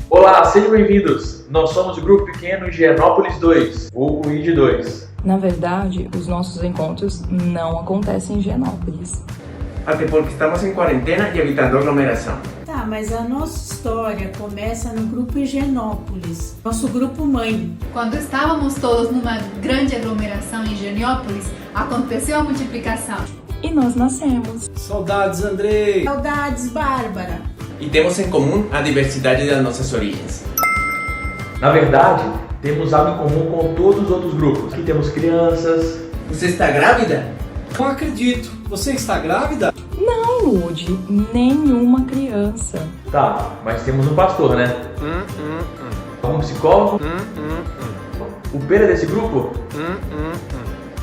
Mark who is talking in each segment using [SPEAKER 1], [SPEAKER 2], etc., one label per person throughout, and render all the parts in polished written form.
[SPEAKER 1] Olá, sejam bem-vindos! Nós somos o Grupo Pequeno Higienópolis 2, vulgo ID 2.
[SPEAKER 2] Na verdade, os nossos encontros não acontecem em Higienópolis.
[SPEAKER 3] Até porque estamos em quarentena e evitando aglomeração.
[SPEAKER 4] Tá, mas a nossa história começa no Grupo Higienópolis, nosso grupo mãe.
[SPEAKER 5] Quando estávamos todos numa grande aglomeração em Higienópolis, aconteceu a multiplicação.
[SPEAKER 2] E nós nascemos.
[SPEAKER 6] Saudades, Andrei!
[SPEAKER 4] Saudades, Bárbara!
[SPEAKER 3] E temos em comum a diversidade das nossas origens.
[SPEAKER 1] Na verdade, temos algo em comum com todos os outros grupos. Aqui temos crianças.
[SPEAKER 3] Você está grávida?
[SPEAKER 6] Não acredito. Você está grávida?
[SPEAKER 2] Não, Lud, nenhuma criança.
[SPEAKER 1] Tá, mas temos um pastor, né? Um psicólogo? O Pera é desse grupo?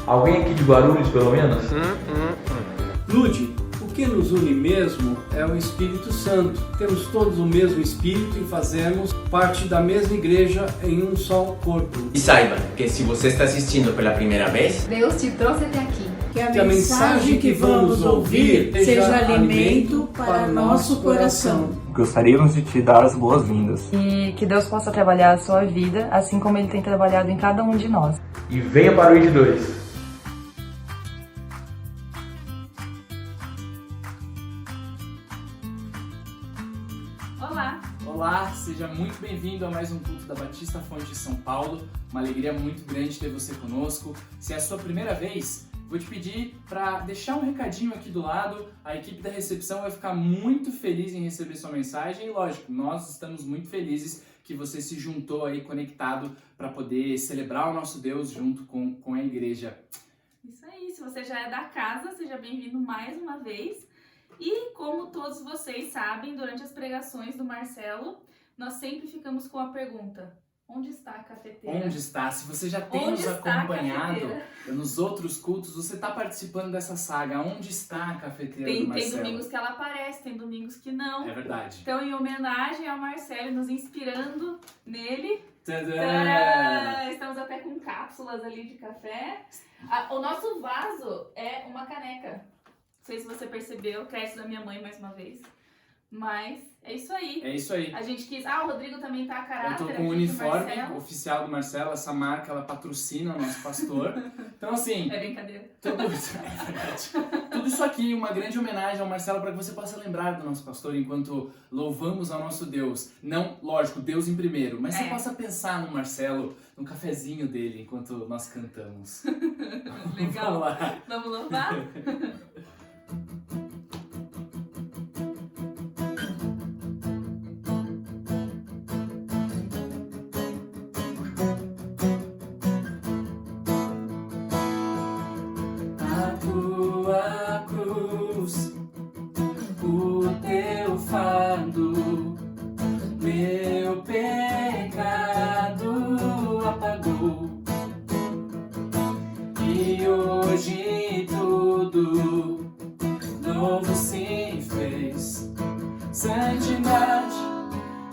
[SPEAKER 1] Alguém aqui de Guarulhos, pelo menos?
[SPEAKER 6] Lud, o que nos une mesmo é o Espírito Santo. Temos todos o mesmo Espírito e fazemos parte da mesma igreja em um só corpo.
[SPEAKER 3] E saiba que se você está assistindo pela primeira vez,
[SPEAKER 5] Deus te trouxe até aqui.
[SPEAKER 4] Que a mensagem que vamos ouvir seja alimento para nosso coração.
[SPEAKER 7] Gostaríamos de te dar as boas-vindas.
[SPEAKER 2] E que Deus possa trabalhar a sua vida, assim como Ele tem trabalhado em cada um de nós.
[SPEAKER 1] E venha para o ID 2.
[SPEAKER 5] Olá!
[SPEAKER 6] Olá!
[SPEAKER 8] Olá, seja muito bem-vindo a mais um culto da Batista Fonte de São Paulo. Uma alegria muito grande ter você conosco. Se é a sua primeira vez, vou te pedir para deixar um recadinho aqui do lado. A equipe da recepção vai ficar muito feliz em receber sua mensagem e, lógico, nós estamos muito felizes que você se juntou aí conectado para poder celebrar o nosso Deus junto com a igreja.
[SPEAKER 9] Isso aí, se você já é da casa, seja bem-vindo mais uma vez. E como todos vocês sabem, durante as pregações do Marcelo, nós sempre ficamos com a pergunta: onde está a cafeteira?
[SPEAKER 8] Onde está? Se você já tem nos acompanhado nos outros cultos, você está participando dessa saga. Onde está a cafeteira do Marcelo?
[SPEAKER 9] Tem domingos que ela aparece, tem domingos que não.
[SPEAKER 8] É verdade.
[SPEAKER 9] Então, em homenagem ao Marcelo, nos inspirando nele,
[SPEAKER 8] tadã!
[SPEAKER 9] Estamos até com cápsulas ali de café. O nosso vaso é uma caneca. Não sei se você percebeu, crédito da minha mãe mais uma vez. Mas é isso aí.
[SPEAKER 8] É isso aí.
[SPEAKER 9] A gente quis... o Rodrigo também tá a caráter.
[SPEAKER 8] Eu tô com o uniforme oficial do Marcelo. Essa marca, ela patrocina o nosso pastor. Então, assim...
[SPEAKER 9] É brincadeira.
[SPEAKER 8] É verdade. Tudo isso aqui, uma grande homenagem ao Marcelo para que você possa lembrar do nosso pastor enquanto louvamos ao nosso Deus. Não, lógico, Deus em primeiro. Mas você possa pensar no Marcelo, no cafezinho dele, enquanto nós cantamos.
[SPEAKER 9] Legal.
[SPEAKER 8] Vamos lá.
[SPEAKER 9] Vamos louvar?
[SPEAKER 8] O teu fardo, meu pecado apagou, e hoje tudo novo se fez. Santidade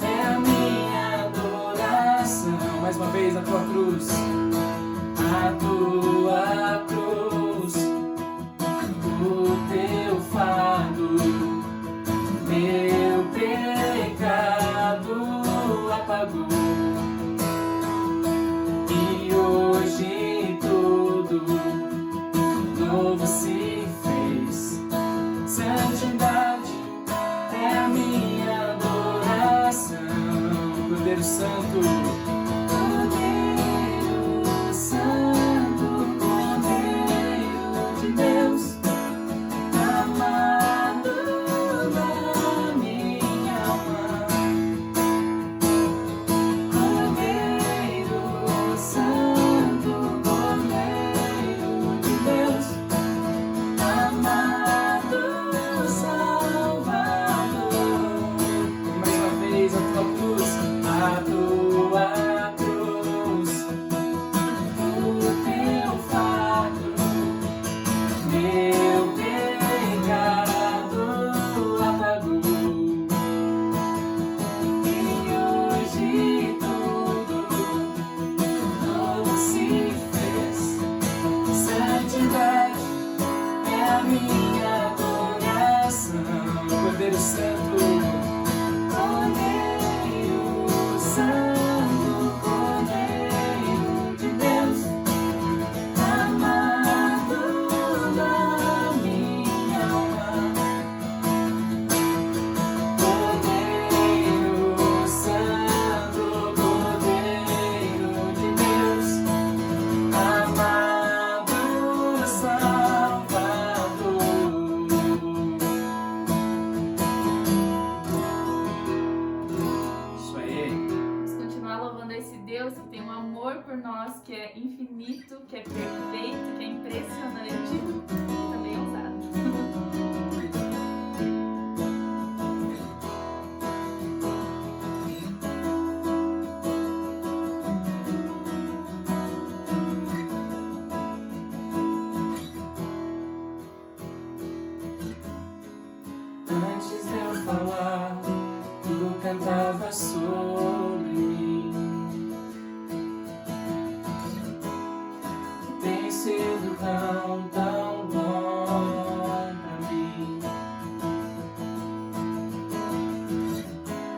[SPEAKER 8] é a minha adoração. Mais uma vez, a tua cruz, a tua cruz, o teu fardo, meu pecado apagou, e hoje tudo novo se fez. Santidade é a minha adoração. Cordeiro Santo, Cordeiro Santo, Cordeiro de Deus, amado da minha alma. Cordeiro Santo, Cordeiro de Deus, amado Salvador. Mais uma vez, a tua cruz, a tua cruz, o teu fardo, meu pecado apagou, e hoje tudo novo se fez. Santidade é a minha adoração. Cordeiro Santo, Cordeiro Santo, Cordeiro de Deus, amado da minha alma. Cordeiro Santo, Cordeiro de Deus, amado Salvador. Isso aí.
[SPEAKER 9] Vamos continuar louvando esse Deus que tem um amor por nós, que é infinito, que é perfeito, que é impressionante e também ousado.
[SPEAKER 8] Antes de eu falar, tu cantava sobre mim. Tem sido tão, tão bom pra mim.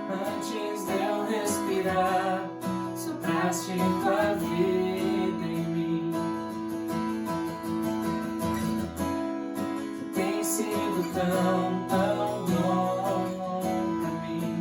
[SPEAKER 8] Antes de eu respirar, sopraste tua vida em mim. Tem sido tão, tão bom pra mim.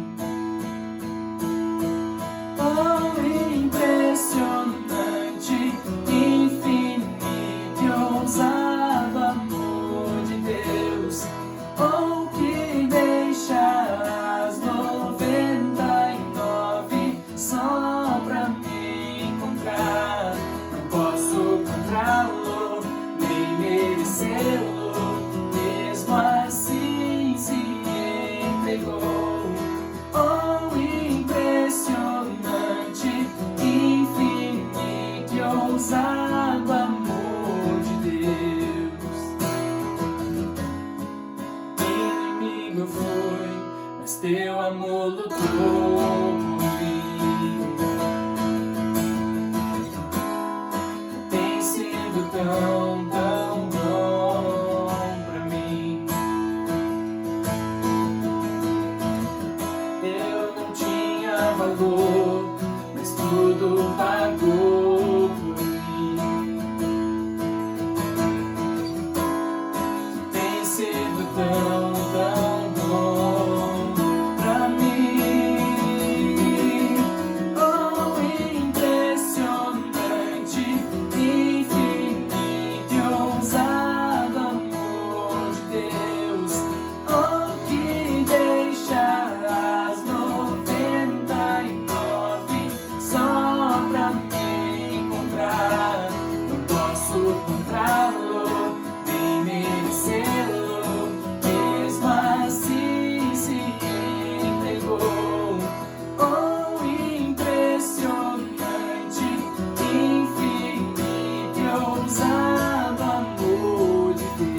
[SPEAKER 8] valor, mas tudo pagou por mim. Tem sido tão, tão bom pra mim. Oh, impressionante, infinito e ousado amor de Deus. Oh, que deixa as 99 só pra me encontrar. Não posso comprá-lo, nem merecê-lo, mesmo assim se entregou. Oh, impressionante, infinito e ousado amor de Deus.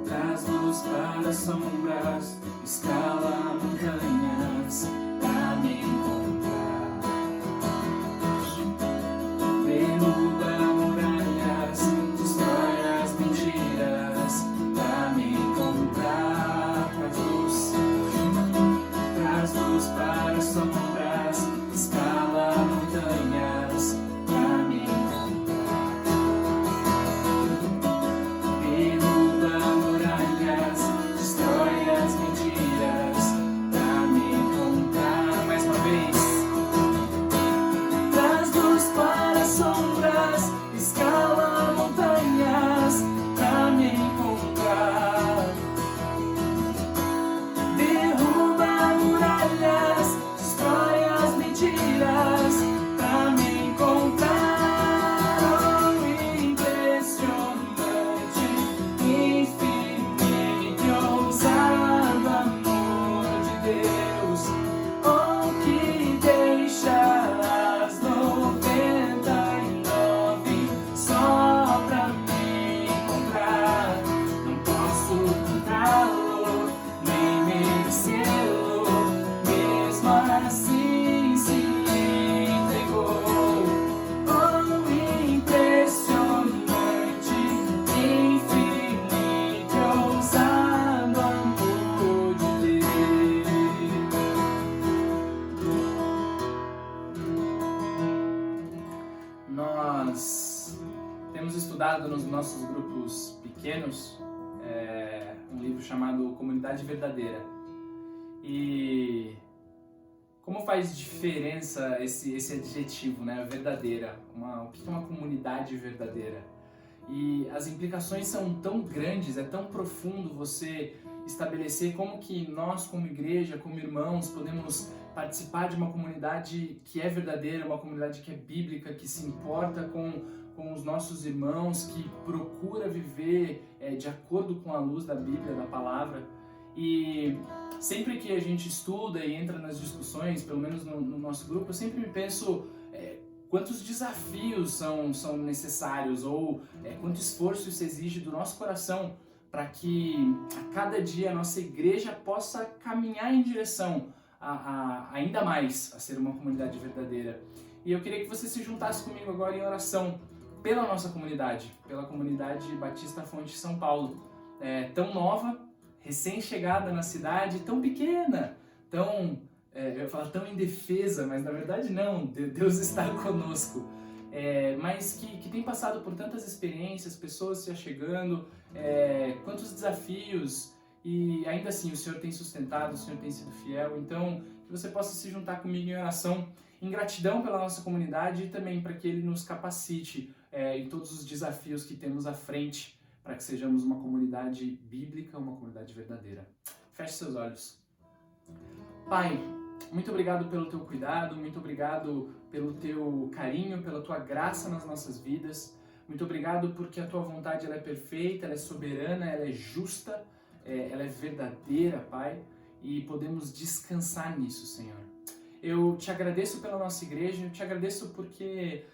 [SPEAKER 8] Traz luz para as sombras, escala montanhas pra me encontrar. Derruba muralhas, destrói as mentiras pra me encontrar. Traz luz para as sombras, escala montanhas pra me encontrar. Derruba muralhas, destrói as mentiras pra me encontrar. Mais uma vez. Traz luz para as sombras, escala montanhas pra me encontrar. Derruba muralhas, destrói as mentiras pra me encontrar. Oh, impressionante, infinito e ousado amor de Deus. Oh, que deixa as 99 só pra me encontrar. Não posso comprá-lo, nem merecê-lo, mesmo assim se entregou. Oh, impressionante, infinito e ousado amor de Deus. Nós temos estudado nos nossos grupos pequenos um livro chamado Comunidade Verdadeira. E como faz diferença esse adjetivo, né? Verdadeira. O que é uma comunidade verdadeira? E as implicações são tão grandes, é tão profundo você estabelecer como que nós, como igreja, como irmãos, podemos participar de uma comunidade que é verdadeira, uma comunidade que é bíblica, que se importa com os nossos irmãos, que procura viver de acordo com a luz da Bíblia, da palavra. E sempre que a gente estuda e entra nas discussões, pelo menos no nosso grupo, eu sempre me penso quantos desafios são necessários ou quanto esforço isso exige do nosso coração para que a cada dia a nossa igreja possa caminhar em direção ainda mais a ser uma comunidade verdadeira. E eu queria que você se juntasse comigo agora em oração pela nossa comunidade, pela comunidade Batista Fonte São Paulo, tão nova, recém-chegada na cidade, tão pequena, tão, eu ia falar tão indefesa, mas na verdade não, Deus está conosco, mas que tem passado por tantas experiências, pessoas se achegando, quantos desafios, e ainda assim o Senhor tem sustentado, o Senhor tem sido fiel. Então que você possa se juntar comigo em oração, em gratidão pela nossa comunidade e também para que Ele nos capacite em todos os desafios que temos à frente, para que sejamos uma comunidade bíblica, uma comunidade verdadeira. Feche seus olhos. Pai, muito obrigado pelo Teu cuidado, muito obrigado pelo Teu carinho, pela Tua graça nas nossas vidas. Muito obrigado porque a Tua vontade ela é perfeita, ela é soberana, ela é justa, ela é verdadeira, Pai, e podemos descansar nisso, Senhor. Eu te agradeço pela nossa igreja, eu te agradeço porque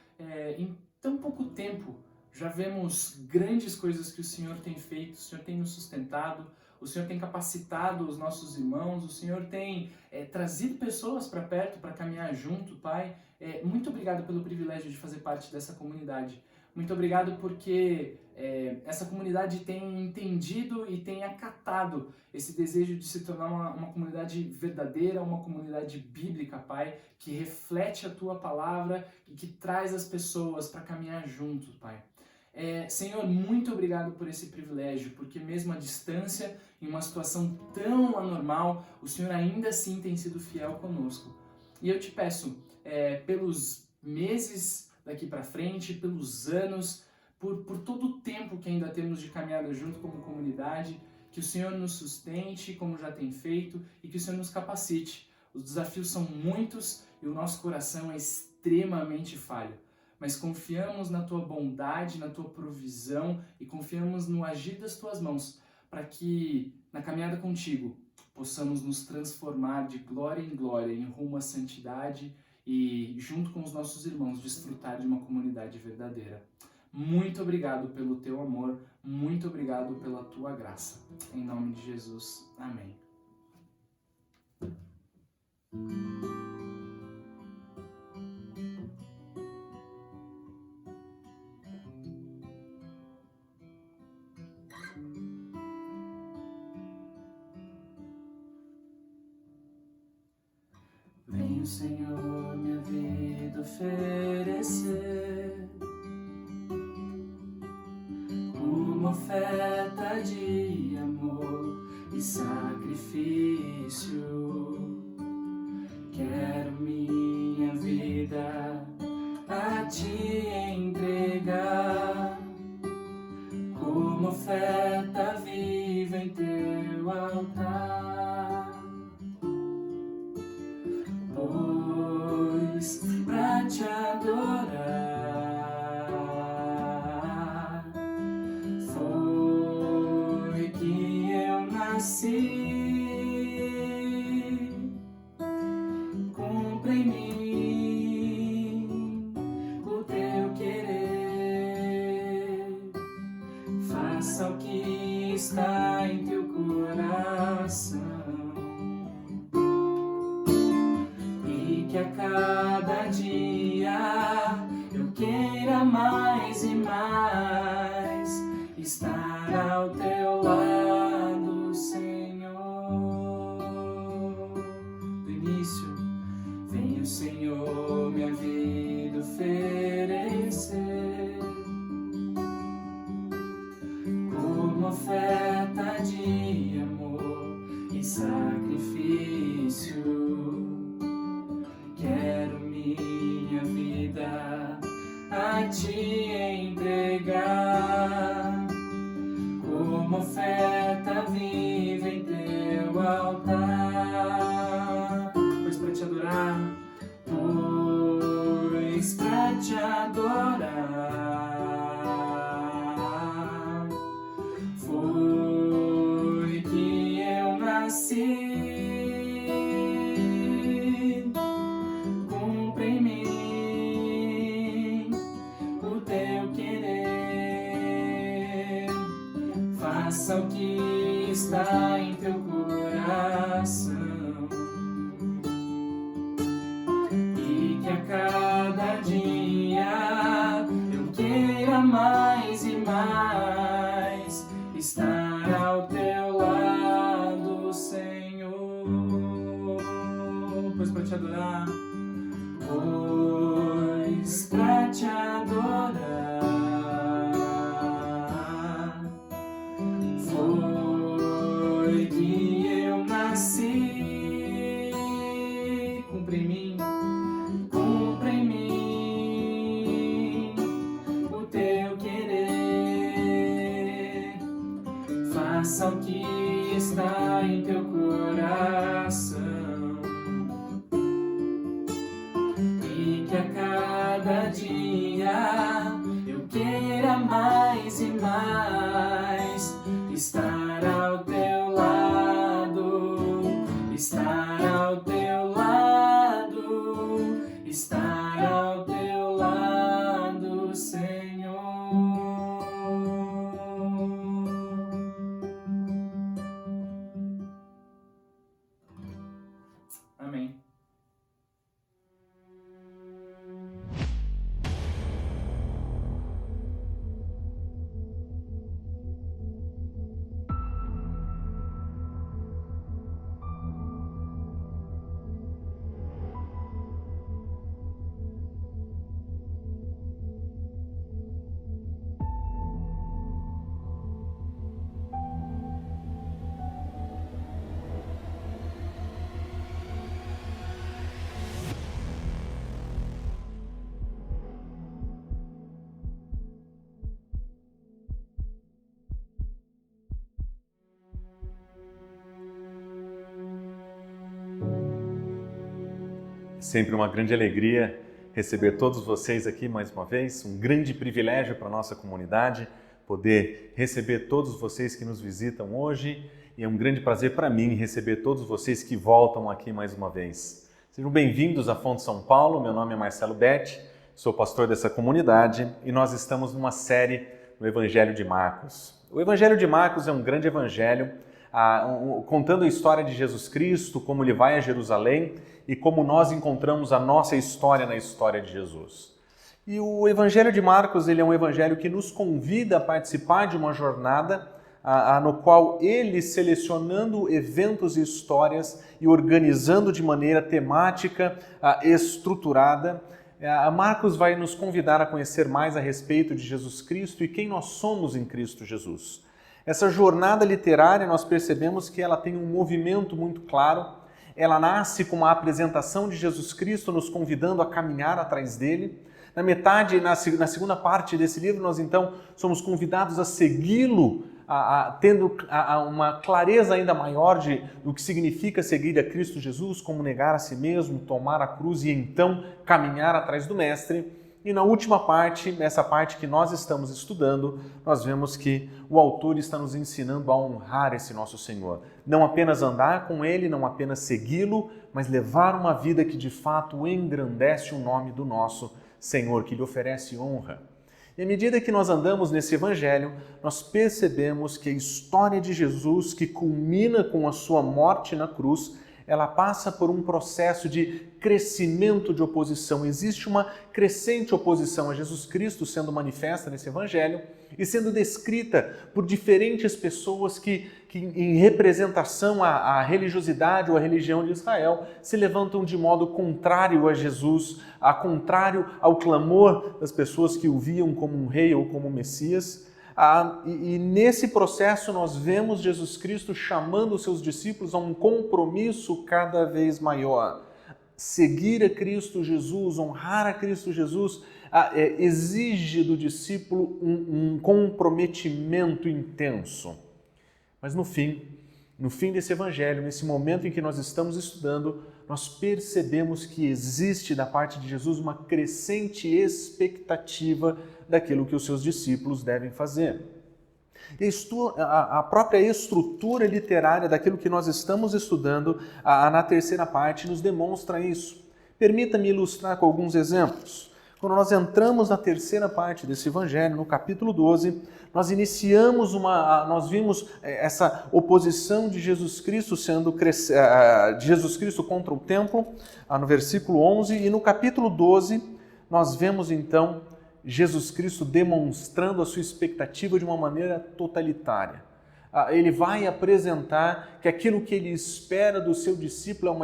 [SPEAKER 8] em tão pouco tempo já vemos grandes coisas que o Senhor tem feito, o Senhor tem nos sustentado, o Senhor tem capacitado os nossos irmãos, o Senhor tem trazido pessoas para perto para caminhar junto, Pai, Muito obrigado pelo privilégio de fazer parte dessa comunidade. Muito obrigado porque essa comunidade tem entendido e tem acatado esse desejo de se tornar uma comunidade verdadeira, uma comunidade bíblica, Pai, que reflete a Tua palavra e que traz as pessoas para caminhar juntos, Pai. Senhor, muito obrigado por esse privilégio, porque mesmo à distância, em uma situação tão anormal, o Senhor ainda assim tem sido fiel conosco. E eu te peço, pelos meses daqui para frente, pelos anos, por todo o tempo que ainda temos de caminhada junto como comunidade, que o Senhor nos sustente, como já tem feito, e que o Senhor nos capacite. Os desafios são muitos e o nosso coração é extremamente falho. Mas confiamos na Tua bondade, na Tua provisão e confiamos no agir das Tuas mãos, para que, na caminhada contigo, possamos nos transformar de glória em glória, em rumo à santidade e, junto com os nossos irmãos, desfrutar de uma comunidade verdadeira. Muito obrigado pelo Teu amor, muito obrigado pela Tua graça. Em nome de Jesus, amém. Vem o Senhor minha vida oferecer, uma oferta de amor e sacrifício. Quero minha vida a Te entregar, como oferta viva em Teu altar. Pois pra Te adorar foi que eu nasci. Cumpra em mim o Teu querer, faça o que está em Teu coração. Que a cada dia eu queira mais e mais estar ao Teu lado, Senhor. Do início, vem o Senhor minha vida oferecer, como oferta de amor e sacrifício. Quero minha vida a Te entregar, como oferta viva em Teu altar. Pois pra Te adorar, pois pra Te adorar foi que eu nasci. Faça o que está em Teu coração, e que a cada dia eu queira mais e mais estar ao Teu lado, Senhor. Pois pra Te adorar, pois pra Te adorar foi que eu nasci. Cumpra em mim o Teu querer, faça o que está em Teu coração, e que a cada dia eu queira mais e mais estar ao Teu lado, estar ao Teu lado, estar ao Teu lado, Senhor.
[SPEAKER 10] Sempre uma grande alegria receber todos vocês aqui mais uma vez, um grande privilégio para a nossa comunidade poder receber todos vocês que nos visitam hoje e é um grande prazer para mim receber todos vocês que voltam aqui mais uma vez. Sejam bem-vindos à Fonte São Paulo, meu nome é Marcelo Betti, sou pastor dessa comunidade e nós estamos numa série no Evangelho de Marcos. O Evangelho de Marcos é um grande evangelho contando a história de Jesus Cristo, como ele vai a Jerusalém e como nós encontramos a nossa história na história de Jesus. E o Evangelho de Marcos ele é um evangelho que nos convida a participar de uma jornada no qual ele, selecionando eventos e histórias e organizando de maneira temática, estruturada, Marcos vai nos convidar a conhecer mais a respeito de Jesus Cristo e quem nós somos em Cristo Jesus. Essa jornada literária, nós percebemos que ela tem um movimento muito claro. Ela nasce com uma apresentação de Jesus Cristo, nos convidando a caminhar atrás dele. Na segunda parte desse livro, nós então somos convidados a segui-lo, tendo uma clareza ainda maior do que significa seguir a Cristo Jesus, como negar a si mesmo, tomar a cruz e então caminhar atrás do Mestre. E na última parte, nessa parte que nós estamos estudando, nós vemos que o autor está nos ensinando a honrar esse nosso Senhor. Não apenas andar com Ele, não apenas segui-lo, mas levar uma vida que de fato engrandece o nome do nosso Senhor, que lhe oferece honra. E à medida que nós andamos nesse evangelho, nós percebemos que a história de Jesus, que culmina com a sua morte na cruz, ela passa por um processo de crescimento de oposição. Existe uma crescente oposição a Jesus Cristo sendo manifesta nesse evangelho e sendo descrita por diferentes pessoas que em representação à religiosidade ou à religião de Israel, se levantam de modo contrário a Jesus, contrário ao clamor das pessoas que o viam como um rei ou como um Messias. E nesse processo nós vemos Jesus Cristo chamando os seus discípulos a um compromisso cada vez maior. Seguir a Cristo Jesus, honrar a Cristo Jesus, exige do discípulo um comprometimento intenso. Mas no fim desse evangelho, nesse momento em que nós estamos estudando, nós percebemos que existe da parte de Jesus uma crescente expectativa daquilo que os seus discípulos devem fazer. A própria estrutura literária daquilo que nós estamos estudando na terceira parte nos demonstra isso. Permita-me ilustrar com alguns exemplos. Quando nós entramos na terceira parte desse evangelho, no capítulo 12, nós vimos essa oposição de Jesus Cristo de Jesus Cristo contra o templo, no versículo 11, e no capítulo 12 nós vemos então Jesus Cristo demonstrando a sua expectativa de uma maneira totalitária. Ele vai apresentar que aquilo que ele espera do seu discípulo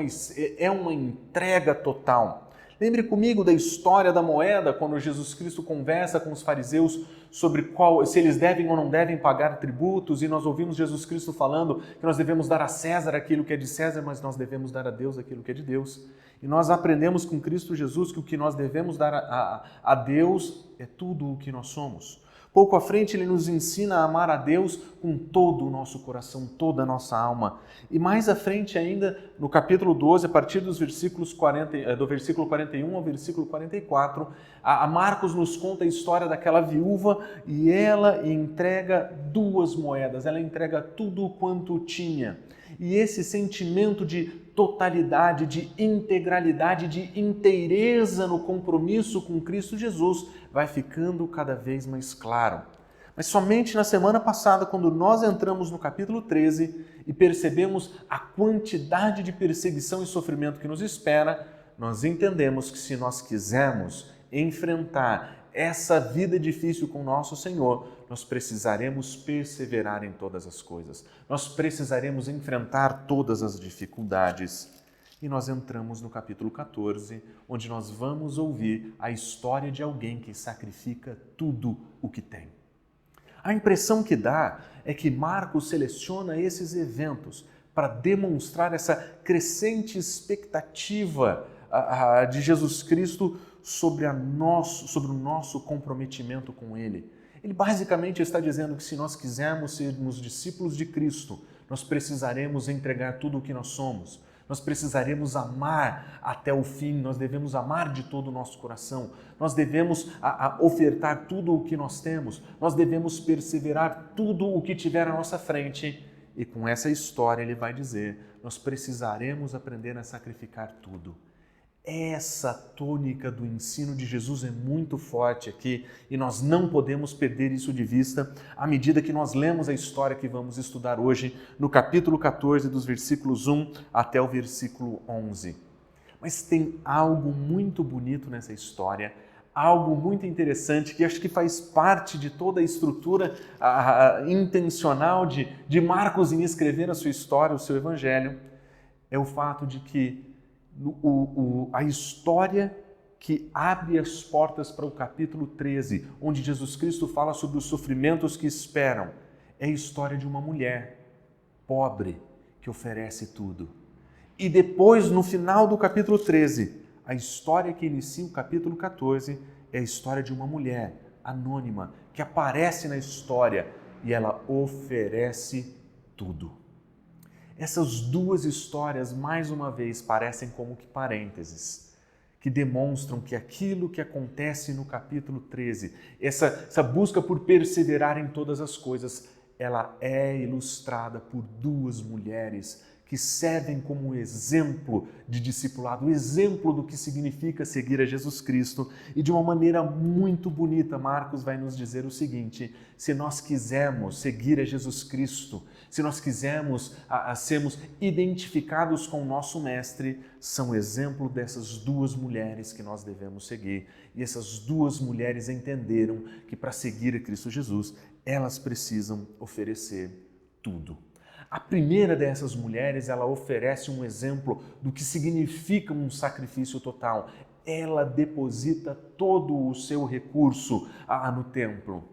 [SPEAKER 10] é uma entrega total. Lembre comigo da história da moeda, quando Jesus Cristo conversa com os fariseus sobre se eles devem ou não devem pagar tributos, e nós ouvimos Jesus Cristo falando que nós devemos dar a César aquilo que é de César, mas nós devemos dar a Deus aquilo que é de Deus. E nós aprendemos com Cristo Jesus que o que nós devemos dar a Deus é tudo o que nós somos. Pouco à frente ele nos ensina a amar a Deus com todo o nosso coração, toda a nossa alma. E mais à frente ainda, no capítulo 12, a partir do versículo 41 ao versículo 44, Marcos nos conta a história daquela viúva e ela entrega 2 moedas, ela entrega tudo quanto tinha. E esse sentimento de totalidade, de integralidade, de inteireza no compromisso com Cristo Jesus vai ficando cada vez mais claro. Mas somente na semana passada, quando nós entramos no capítulo 13 e percebemos a quantidade de perseguição e sofrimento que nos espera, nós entendemos que se nós quisermos enfrentar essa vida difícil com o nosso Senhor, nós precisaremos perseverar em todas as coisas. Nós precisaremos enfrentar todas as dificuldades. E nós entramos no capítulo 14, onde nós vamos ouvir a história de alguém que sacrifica tudo o que tem. A impressão que dá é que Marcos seleciona esses eventos para demonstrar essa crescente expectativa de Jesus Cristo sobre o nosso comprometimento com Ele. Ele basicamente está dizendo que se nós quisermos sermos discípulos de Cristo, nós precisaremos entregar tudo o que nós somos. Nós precisaremos amar até o fim, nós devemos amar de todo o nosso coração, nós devemos ofertar tudo o que nós temos, nós devemos perseverar tudo o que tiver à nossa frente. E com essa história ele vai dizer, nós precisaremos aprender a sacrificar tudo. Essa tônica do ensino de Jesus é muito forte aqui e nós não podemos perder isso de vista à medida que nós lemos a história que vamos estudar hoje no capítulo 14, dos versículos 1 até o versículo 11. Mas tem algo muito bonito nessa história, algo muito interessante que acho que faz parte de toda a estrutura intencional de Marcos em escrever a sua história, o seu evangelho, é o fato de que a história que abre as portas para o capítulo 13, onde Jesus Cristo fala sobre os sofrimentos que esperam, é a história de uma mulher pobre que oferece tudo. E depois, no final do capítulo 13, a história que inicia o capítulo 14 é a história de uma mulher anônima que aparece na história e ela oferece tudo. Essas duas histórias, mais uma vez, parecem como que parênteses, que demonstram que aquilo que acontece no capítulo 13, essa busca por perseverar em todas as coisas, ela é ilustrada por duas mulheres que servem como exemplo de discipulado, exemplo do que significa seguir a Jesus Cristo. E de uma maneira muito bonita, Marcos vai nos dizer o seguinte: se nós quisermos seguir a Jesus Cristo, se nós quisermos sermos identificados com o nosso Mestre, são exemplo dessas duas mulheres que nós devemos seguir. E essas duas mulheres entenderam que para seguir a Cristo Jesus, elas precisam oferecer tudo. A primeira dessas mulheres, ela oferece um exemplo do que significa um sacrifício total. Ela deposita todo o seu recurso no templo.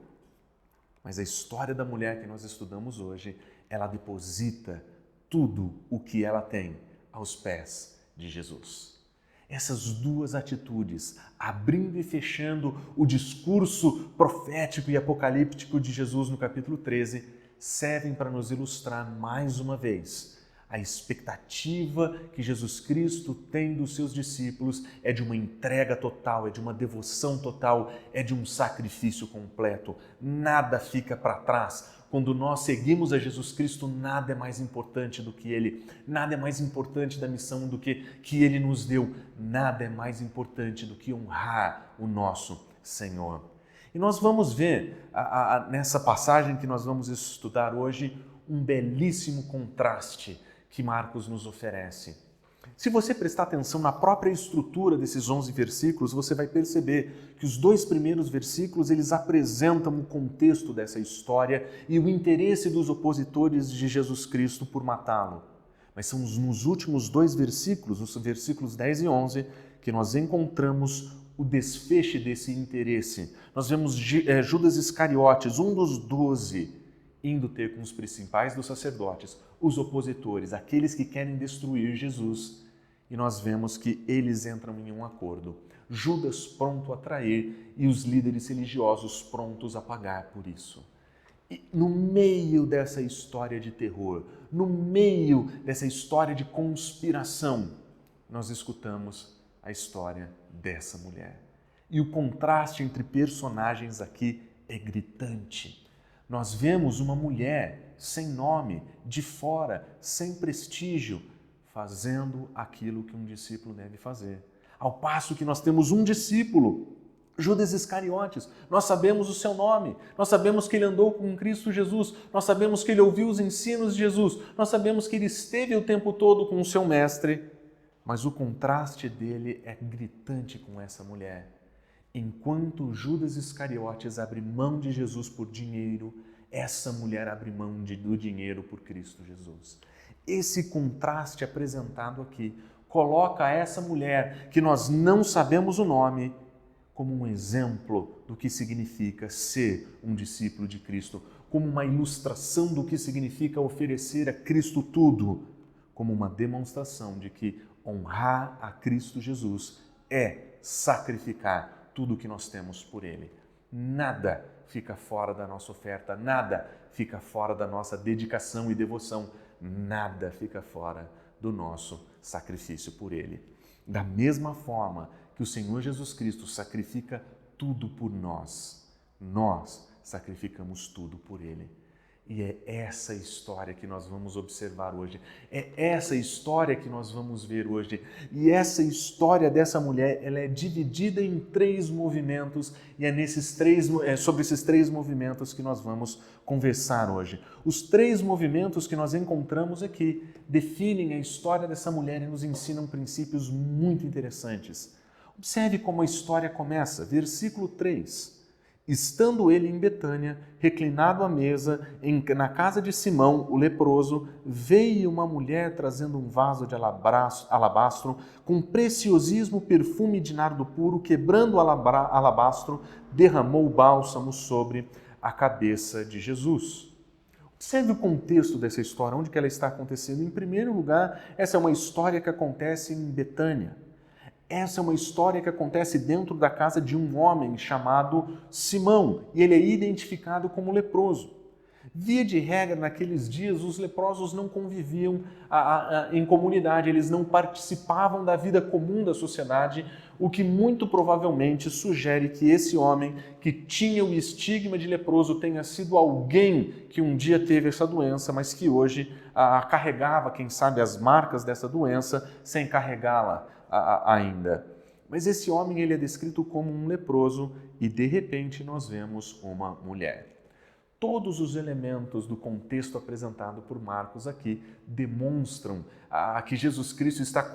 [SPEAKER 10] Mas a história da mulher que nós estudamos hoje, ela deposita tudo o que ela tem aos pés de Jesus. Essas duas atitudes, abrindo e fechando o discurso profético e apocalíptico de Jesus no capítulo 13, servem para nos ilustrar mais uma vez a expectativa que Jesus Cristo tem dos seus discípulos é de uma entrega total, é de uma devoção total, é de um sacrifício completo. Nada fica para trás. Quando nós seguimos a Jesus Cristo, nada é mais importante do que Ele, nada é mais importante da missão do que Ele nos deu, nada é mais importante do que honrar o nosso Senhor. E nós vamos ver, nessa passagem que nós vamos estudar hoje, um belíssimo contraste que Marcos nos oferece. Se você prestar atenção na própria estrutura desses 11 versículos, você vai perceber que os dois primeiros versículos, eles apresentam o contexto dessa história e o interesse dos opositores de Jesus Cristo por matá-lo. Mas são nos últimos dois versículos, os versículos 10 e 11, que nós encontramos o desfecho desse interesse. Nós vemos Judas Iscariotes, um dos 12, indo ter com os principais dos sacerdotes, os opositores, aqueles que querem destruir Jesus. E nós vemos que eles entram em um acordo. Judas pronto a trair e os líderes religiosos prontos a pagar por isso. E no meio dessa história de terror, no meio dessa história de conspiração, nós escutamos a história dessa mulher. E o contraste entre personagens aqui é gritante. Nós vemos uma mulher sem nome, de fora, sem prestígio, fazendo aquilo que um discípulo deve fazer. Ao passo que nós temos um discípulo, Judas Iscariotes, nós sabemos o seu nome, nós sabemos que ele andou com Cristo Jesus, nós sabemos que ele ouviu os ensinos de Jesus, nós sabemos que ele esteve o tempo todo com o seu mestre, mas o contraste dele é gritante com essa mulher. Enquanto Judas Iscariotes abre mão de Jesus por dinheiro, essa mulher abre mão do dinheiro por Cristo Jesus. Esse contraste apresentado aqui coloca essa mulher, que nós não sabemos o nome, como um exemplo do que significa ser um discípulo de Cristo, como uma ilustração do que significa oferecer a Cristo tudo, como uma demonstração de que honrar a Cristo Jesus é sacrificar tudo o que nós temos por Ele. Nada fica fora da nossa oferta, nada fica fora da nossa dedicação e devoção, nada fica fora do nosso sacrifício por Ele. Da mesma forma que o Senhor Jesus Cristo sacrifica tudo por nós, nós sacrificamos tudo por Ele. E é essa história que nós vamos observar hoje. É essa história que nós vamos ver hoje. E essa história dessa mulher, ela é dividida em 3 movimentos e é sobre esses 3 movimentos que nós vamos conversar hoje. Os 3 movimentos que nós encontramos aqui definem a história dessa mulher e nos ensinam princípios muito interessantes. Observe como a história começa. Versículo 3. Estando ele em Betânia, reclinado à mesa, na casa de Simão, o leproso, veio uma mulher trazendo um vaso de alabastro com preciosíssimo perfume de nardo puro, quebrando o alabastro, derramou o bálsamo sobre a cabeça de Jesus. Observe o contexto dessa história, onde que ela está acontecendo. Em primeiro lugar, essa é uma história que acontece em Betânia. Essa é uma história que acontece dentro da casa de um homem chamado Simão, e ele é identificado como leproso. Via de regra, naqueles dias, os leprosos não conviviam em comunidade, eles não participavam da vida comum da sociedade, o que muito provavelmente sugere que esse homem que tinha o estigma de leproso tenha sido alguém que um dia teve essa doença, mas que hoje carregava, quem sabe, as marcas dessa doença sem carregá-la ainda. Mas esse homem, ele é descrito como um leproso e de repente nós vemos uma mulher. Todos os elementos do contexto apresentado por Marcos aqui demonstram que Jesus Cristo está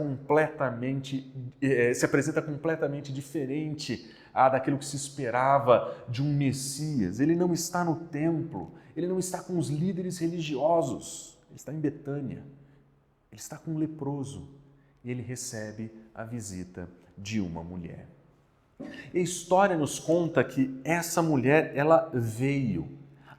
[SPEAKER 10] se apresenta completamente diferente daquilo que se esperava de um Messias. Ele não está no templo, ele não está com os líderes religiosos, ele está em Betânia, ele está com um leproso. E ele recebe a visita de uma mulher. E a história nos conta que essa mulher, ela veio.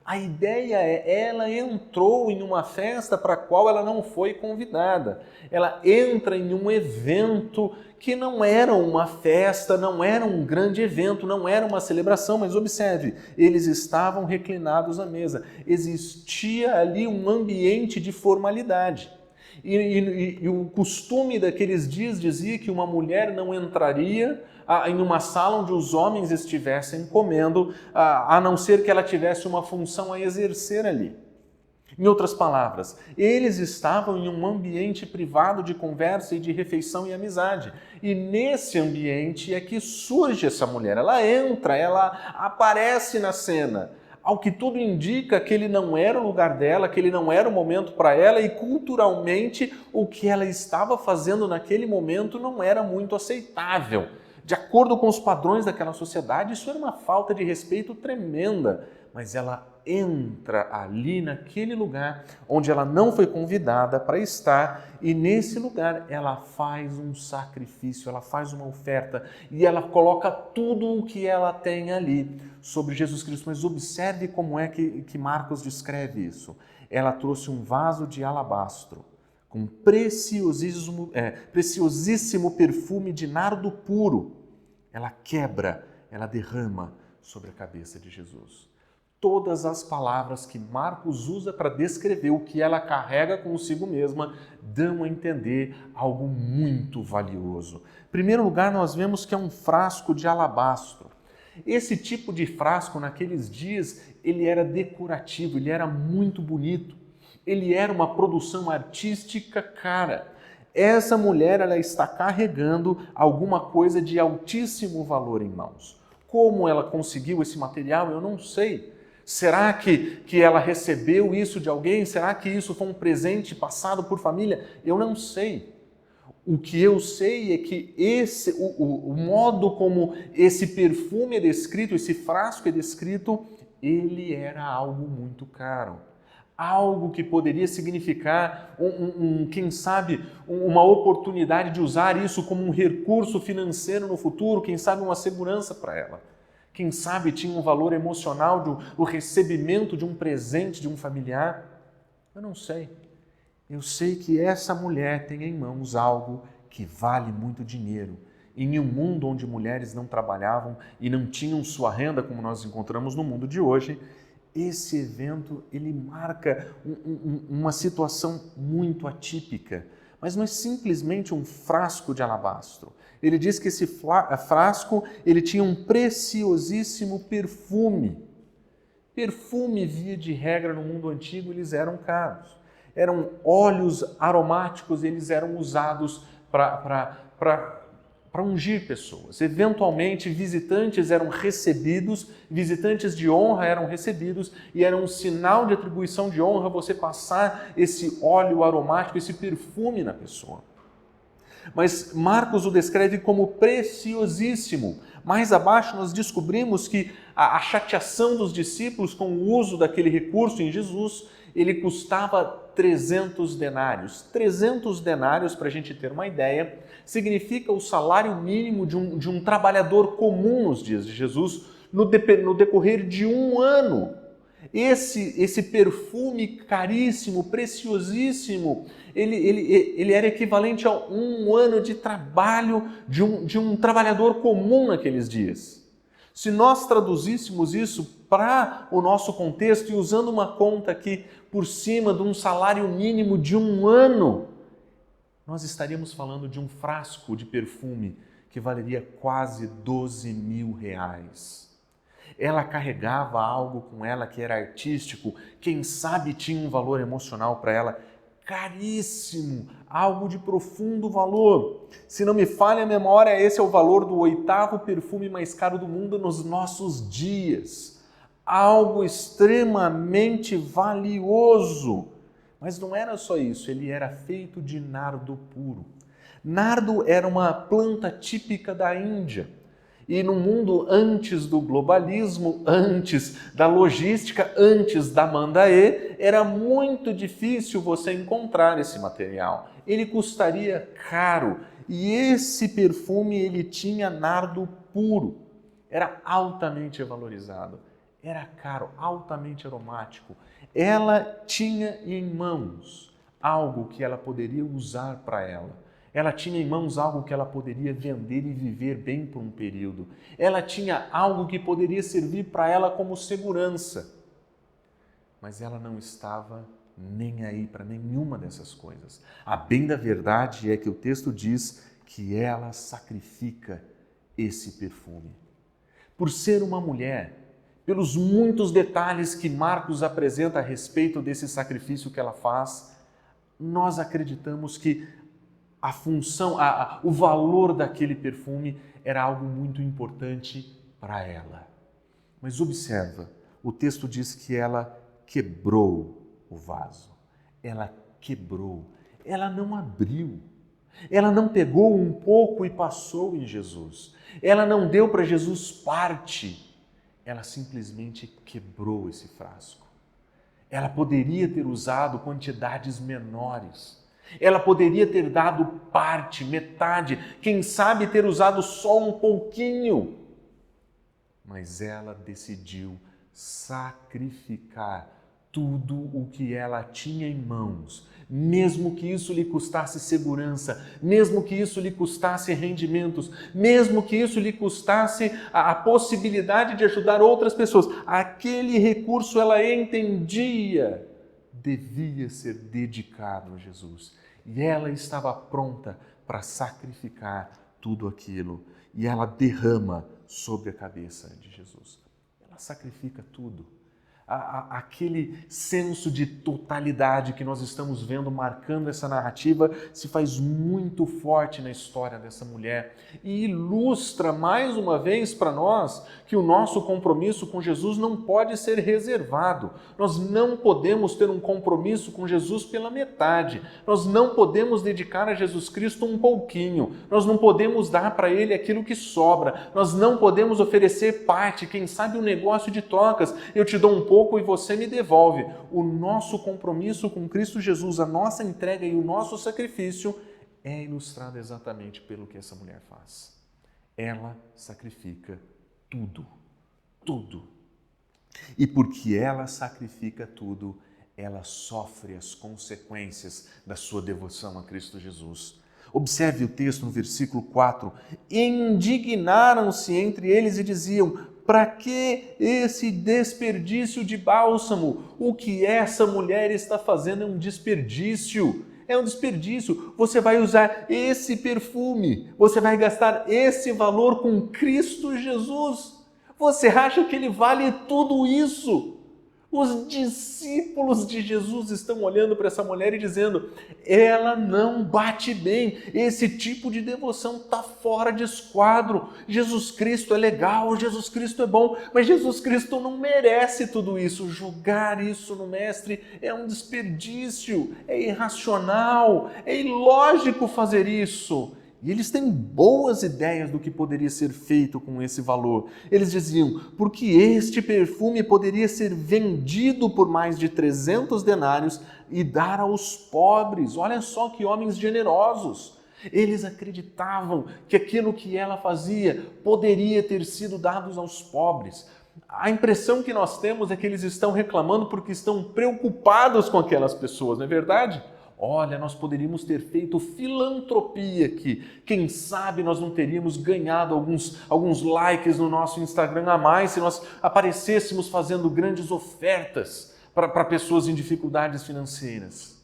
[SPEAKER 10] A ideia é, ela entrou em uma festa para a qual ela não foi convidada. Ela entra em um evento que não era uma festa, não era um grande evento, não era uma celebração, mas observe, eles estavam reclinados à mesa. Existia ali um ambiente de formalidade. E o costume daqueles dias dizia que uma mulher não entraria em uma sala onde os homens estivessem comendo, a não ser que ela tivesse uma função a exercer ali. Em outras palavras, eles estavam em um ambiente privado de conversa e de refeição e amizade. E nesse ambiente é que surge essa mulher. Ela entra, ela aparece na cena. Ao que tudo indica, aquele não era o lugar dela, aquele não era o momento para ela e culturalmente o que ela estava fazendo naquele momento não era muito aceitável. De acordo com os padrões daquela sociedade, isso era uma falta de respeito tremenda. Mas ela entra ali naquele lugar onde ela não foi convidada para estar e nesse lugar ela faz um sacrifício, ela faz uma oferta e ela coloca tudo o que ela tem ali sobre Jesus Cristo. Mas observe como é que Marcos descreve isso. Ela trouxe um vaso de alabastro com preciosíssimo perfume de nardo puro. Ela quebra, ela derrama sobre a cabeça de Jesus. Todas as palavras que Marcos usa para descrever o que ela carrega consigo mesma dão a entender algo muito valioso. Em primeiro lugar, nós vemos que é um frasco de alabastro. Esse tipo de frasco, naqueles dias, ele era decorativo, ele era muito bonito. Ele era uma produção artística cara. Essa mulher, ela está carregando alguma coisa de altíssimo valor em mãos. Como ela conseguiu esse material, eu não sei. Será que ela recebeu isso de alguém? Será que isso foi um presente passado por família? Eu não sei. O que eu sei é que o modo como esse perfume é descrito, esse frasco é descrito, ele era algo muito caro. Algo que poderia significar, quem sabe, uma oportunidade de usar isso como um recurso financeiro no futuro, quem sabe uma segurança para ela. Quem sabe tinha um valor emocional do recebimento de um presente de um familiar. Eu não sei. Eu sei que essa mulher tem em mãos algo que vale muito dinheiro. Em um mundo onde mulheres não trabalhavam e não tinham sua renda, como nós encontramos no mundo de hoje, esse evento ele marca uma situação muito atípica. Mas não é simplesmente um frasco de alabastro. Ele diz que esse frasco ele tinha um preciosíssimo perfume. Perfume, via de regra, no mundo antigo, eles eram caros. Eram óleos aromáticos, eles eram usados para ungir pessoas. Eventualmente, visitantes eram recebidos, visitantes de honra eram recebidos, e era um sinal de atribuição de honra você passar esse óleo aromático, esse perfume na pessoa. Mas Marcos o descreve como preciosíssimo. Mais abaixo nós descobrimos que a chateação dos discípulos com o uso daquele recurso em Jesus, ele custava 300 denários. 300 denários, para a gente ter uma ideia, significa o salário mínimo de um trabalhador comum nos dias de Jesus, no decorrer de um ano. Esse perfume caríssimo, preciosíssimo, ele era equivalente a um ano de trabalho de um trabalhador comum naqueles dias. Se nós traduzíssemos isso para o nosso contexto e usando uma conta aqui por cima de um salário mínimo de um ano, nós estaríamos falando de um frasco de perfume que valeria quase 12 mil reais. Ela carregava algo com ela que era artístico, quem sabe tinha um valor emocional para ela, caríssimo, algo de profundo valor. Se não me falha a memória, esse é o valor do 8º perfume mais caro do mundo nos nossos dias. Algo extremamente valioso. Mas não era só isso, ele era feito de nardo puro. Nardo era uma planta típica da Índia. E no mundo antes do globalismo, antes da logística, antes da mandaê, era muito difícil você encontrar esse material. Ele custaria caro. E esse perfume, ele tinha nardo puro. Era altamente valorizado. Era caro, altamente aromático. Ela tinha em mãos algo que ela poderia usar para ela. Ela tinha em mãos algo que ela poderia vender e viver bem por um período. Ela tinha algo que poderia servir para ela como segurança. Mas ela não estava nem aí para nenhuma dessas coisas. A bem da verdade é que o texto diz que ela sacrifica esse perfume. Por ser uma mulher, pelos muitos detalhes que Marcos apresenta a respeito desse sacrifício que ela faz, nós acreditamos que a função, o valor daquele perfume era algo muito importante para ela. Mas observa, o texto diz que ela quebrou o vaso. Ela quebrou. Ela não abriu. Ela não pegou um pouco e passou em Jesus. Ela não deu para Jesus parte. Ela simplesmente quebrou esse frasco. Ela poderia ter usado quantidades menores. Ela poderia ter dado parte, metade, quem sabe ter usado só um pouquinho. Mas ela decidiu sacrificar tudo o que ela tinha em mãos, mesmo que isso lhe custasse segurança, mesmo que isso lhe custasse rendimentos, mesmo que isso lhe custasse a possibilidade de ajudar outras pessoas. Aquele recurso ela entendia devia ser dedicado a Jesus. E ela estava pronta para sacrificar tudo aquilo. E ela derrama sobre a cabeça de Jesus. Ela sacrifica tudo. Aquele senso de totalidade que nós estamos vendo marcando essa narrativa se faz muito forte na história dessa mulher e ilustra mais uma vez para nós que o nosso compromisso com Jesus não pode ser reservado. Nós não podemos ter um compromisso com Jesus pela metade. Nós não podemos dedicar a Jesus Cristo um pouquinho. Nós não podemos dar para Ele aquilo que sobra. Nós não podemos oferecer parte, quem sabe um negócio de trocas. Eu te dou um pouco e você me devolve. O nosso compromisso com Cristo Jesus, a nossa entrega e o nosso sacrifício é ilustrado exatamente pelo que essa mulher faz. Ela sacrifica tudo, tudo. E porque ela sacrifica tudo, ela sofre as consequências da sua devoção a Cristo Jesus. Observe o texto no versículo 4. Indignaram-se entre eles e diziam: para que esse desperdício de bálsamo? O que essa mulher está fazendo é um desperdício. é um desperdício. Você vai usar esse perfume, você vai gastar esse valor com Cristo Jesus. Você acha que ele vale tudo isso? Os discípulos de Jesus estão olhando para essa mulher e dizendo: ela não bate bem, esse tipo de devoção está fora de esquadro. Jesus Cristo é legal, Jesus Cristo é bom, mas Jesus Cristo não merece tudo isso. Julgar isso no Mestre é um desperdício, é irracional, é ilógico fazer isso. E eles têm boas ideias do que poderia ser feito com esse valor. Eles diziam, porque este perfume poderia ser vendido por mais de 300 denários e dar aos pobres. Olha só que homens generosos. Eles acreditavam que aquilo que ela fazia poderia ter sido dado aos pobres. A impressão que nós temos é que eles estão reclamando porque estão preocupados com aquelas pessoas, não é verdade? Olha, nós poderíamos ter feito filantropia aqui. Quem sabe nós não teríamos ganhado alguns likes no nosso Instagram a mais se nós aparecêssemos fazendo grandes ofertas para pessoas em dificuldades financeiras.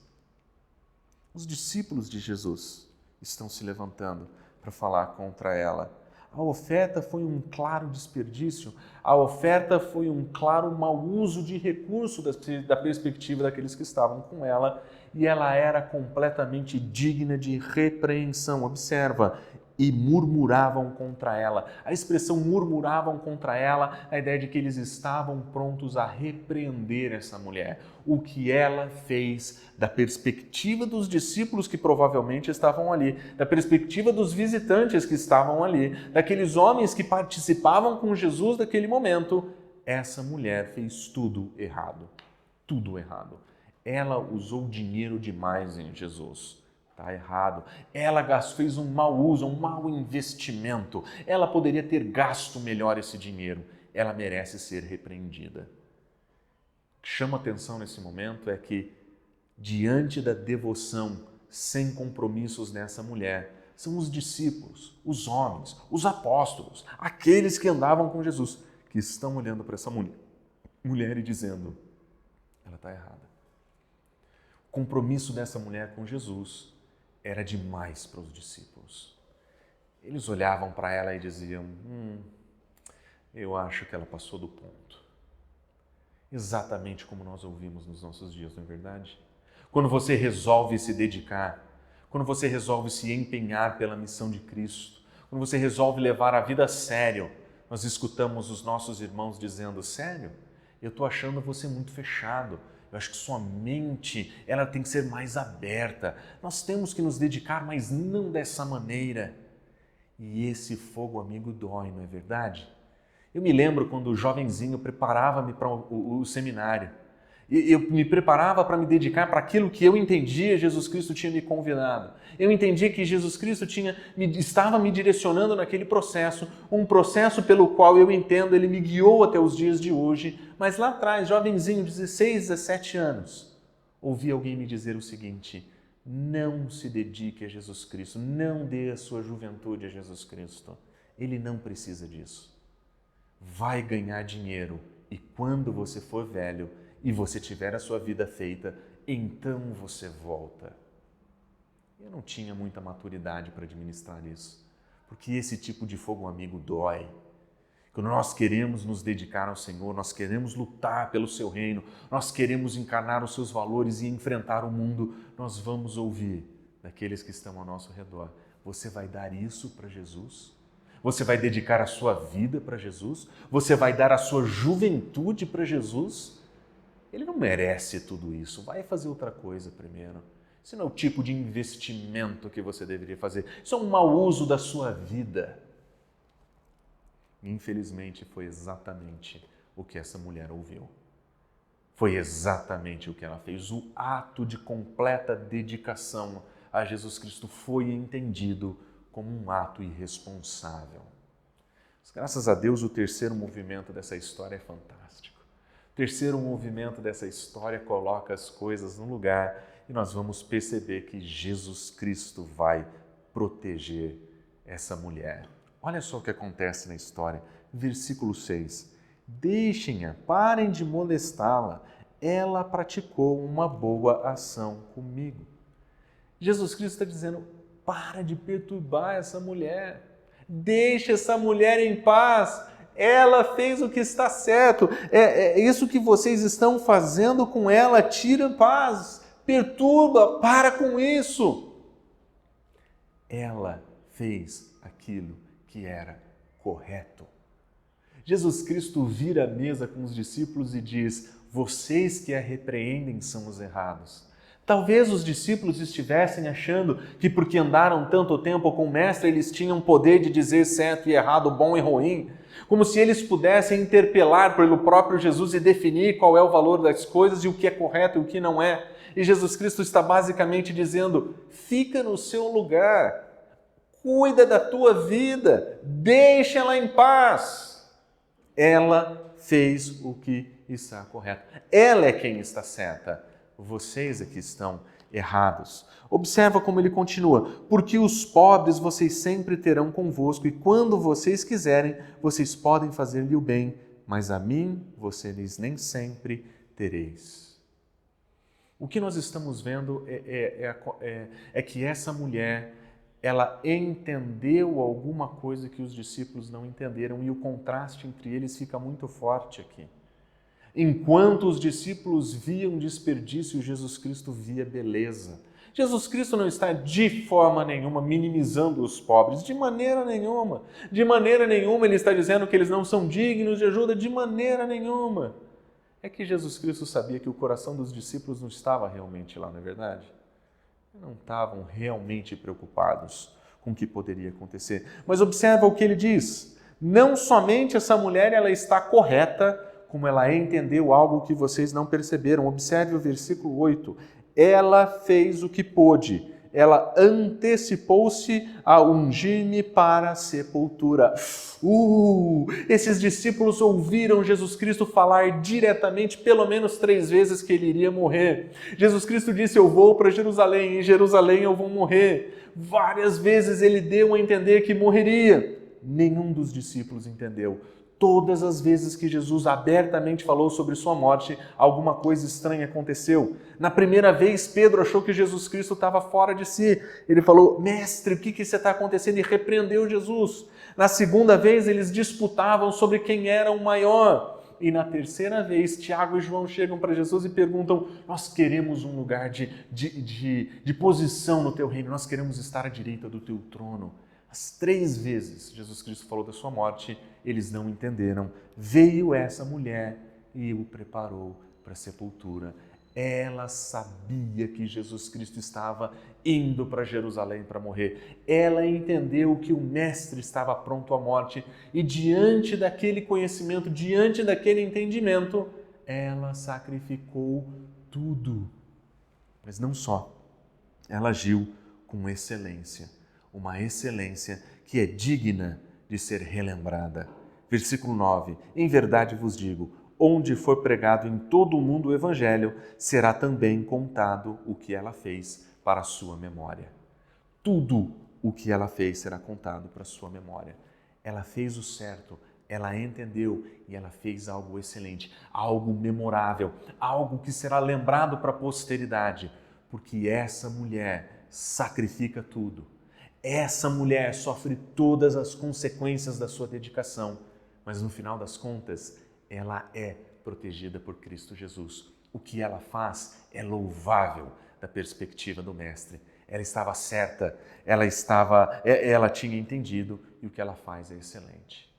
[SPEAKER 10] Os discípulos de Jesus estão se levantando para falar contra ela. A oferta foi um claro desperdício, a oferta foi um claro mau uso de recurso da perspectiva daqueles que estavam com ela, e ela era completamente digna de repreensão. Observa, e murmuravam contra ela. A expressão murmuravam contra ela, a ideia de que eles estavam prontos a repreender essa mulher. O que ela fez da perspectiva dos discípulos que provavelmente estavam ali, da perspectiva dos visitantes que estavam ali, daqueles homens que participavam com Jesus naquele momento, essa mulher fez tudo errado. Tudo errado. Ela usou dinheiro demais em Jesus. Está errado. Ela fez um mau uso, um mau investimento. Ela poderia ter gasto melhor esse dinheiro. Ela merece ser repreendida. O que chama atenção nesse momento é que, diante da devoção sem compromissos nessa mulher, são os discípulos, os homens, os apóstolos, aqueles que andavam com Jesus, que estão olhando para essa mulher e dizendo: ela está errada. O compromisso dessa mulher com Jesus era demais para os discípulos. Eles olhavam para ela e diziam: eu acho que ela passou do ponto. Exatamente como nós ouvimos nos nossos dias, não é verdade? Quando você resolve se dedicar, quando você resolve se empenhar pela missão de Cristo, quando você resolve levar a vida a sério, nós escutamos os nossos irmãos dizendo: sério? Eu estou achando você muito fechado. Eu acho que sua mente, ela tem que ser mais aberta. Nós temos que nos dedicar, mas não dessa maneira. E esse fogo amigo dói, não é verdade? Eu me lembro quando jovenzinho preparava-me para o seminário. Eu me preparava para me dedicar para aquilo que eu entendia Jesus Cristo tinha me convidado. Eu entendia que Jesus Cristo estava me direcionando naquele processo, um processo pelo qual eu entendo, ele me guiou até os dias de hoje. Mas lá atrás, jovenzinho, 16, 17 anos, ouvi alguém me dizer o seguinte: não se dedique a Jesus Cristo, não dê a sua juventude a Jesus Cristo. Ele não precisa disso. Vai ganhar dinheiro e quando você for velho, e você tiver a sua vida feita, então você volta. Eu não tinha muita maturidade para administrar isso, porque esse tipo de fogo amigo dói. Quando nós queremos nos dedicar ao Senhor, nós queremos lutar pelo seu reino, nós queremos encarnar os seus valores e enfrentar o mundo, nós vamos ouvir daqueles que estão ao nosso redor: você vai dar isso para Jesus? Você vai dedicar a sua vida para Jesus? Você vai dar a sua juventude para Jesus? Ele não merece tudo isso. Vai fazer outra coisa primeiro. Isso não é o tipo de investimento que você deveria fazer. Isso é um mau uso da sua vida. Infelizmente, foi exatamente o que essa mulher ouviu. Foi exatamente o que ela fez. O ato de completa dedicação a Jesus Cristo foi entendido como um ato irresponsável. Mas, graças a Deus, o terceiro movimento dessa história é fantástico. O terceiro movimento dessa história coloca as coisas no lugar e nós vamos perceber que Jesus Cristo vai proteger essa mulher. Olha só o que acontece na história. Versículo 6. Deixem-a, parem de molestá-la. Ela praticou uma boa ação comigo. Jesus Cristo está dizendo, para de perturbar essa mulher. Deixa essa mulher em paz. Ela fez o que está certo. É isso que vocês estão fazendo com ela. Tira paz, perturba, para com isso. Ela fez aquilo que era correto. Jesus Cristo vira a mesa com os discípulos e diz, vocês que a repreendem são os errados. Talvez os discípulos estivessem achando que porque andaram tanto tempo com o Mestre, eles tinham poder de dizer certo e errado, bom e ruim, como se eles pudessem interpelar pelo próprio Jesus e definir qual é o valor das coisas e o que é correto e o que não é. E Jesus Cristo está basicamente dizendo, fica no seu lugar, cuida da tua vida, deixa ela em paz. Ela fez o que está correto. Ela é quem está certa. Vocês aqui estão errados. Observa como ele continua. Porque os pobres vocês sempre terão convosco, e quando vocês quiserem, vocês podem fazer-lhe o bem, mas a mim vocês nem sempre tereis. O que nós estamos vendo é que essa mulher, ela entendeu alguma coisa que os discípulos não entenderam, e o contraste entre eles fica muito forte aqui. Enquanto os discípulos viam desperdício, Jesus Cristo via beleza. Jesus Cristo não está de forma nenhuma minimizando os pobres, de maneira nenhuma. De maneira nenhuma ele está dizendo que eles não são dignos de ajuda, de maneira nenhuma. É que Jesus Cristo sabia que o coração dos discípulos não estava realmente lá, não é verdade? Não estavam realmente preocupados com o que poderia acontecer. Mas observa o que ele diz. Não somente essa mulher ela está correta, como ela entendeu algo que vocês não perceberam. Observe o versículo 8. Ela fez o que pôde. Ela antecipou-se a ungir-me para a sepultura. Esses discípulos ouviram Jesus Cristo falar diretamente, pelo menos 3 vezes, que ele iria morrer. Jesus Cristo disse, eu vou para Jerusalém, em Jerusalém eu vou morrer. Várias vezes ele deu a entender que morreria. Nenhum dos discípulos entendeu. Todas as vezes que Jesus abertamente falou sobre sua morte, alguma coisa estranha aconteceu. Na primeira vez, Pedro achou que Jesus Cristo estava fora de si. Ele falou, mestre, o que está acontecendo? E repreendeu Jesus. Na segunda vez, eles disputavam sobre quem era o maior. E na terceira vez, Tiago e João chegam para Jesus e perguntam, nós queremos um lugar de posição no teu reino, nós queremos estar à direita do teu trono. As 3 vezes Jesus Cristo falou da sua morte, eles não entenderam. Veio essa mulher e o preparou para a sepultura. Ela sabia que Jesus Cristo estava indo para Jerusalém para morrer. Ela entendeu que o Mestre estava pronto à morte e diante daquele conhecimento, diante daquele entendimento, ela sacrificou tudo. Mas não só, ela agiu com excelência. Uma excelência que é digna de ser relembrada. Versículo 9. Em verdade vos digo, onde for pregado em todo o mundo o Evangelho, será também contado o que ela fez para a sua memória. Tudo o que ela fez será contado para a sua memória. Ela fez o certo, ela entendeu e ela fez algo excelente, algo memorável, algo que será lembrado para a posteridade, porque essa mulher sacrifica tudo. Essa mulher sofre todas as consequências da sua dedicação, mas no final das contas, ela é protegida por Cristo Jesus. O que ela faz é louvável da perspectiva do Mestre. Ela estava certa, ela tinha entendido e o que ela faz é excelente.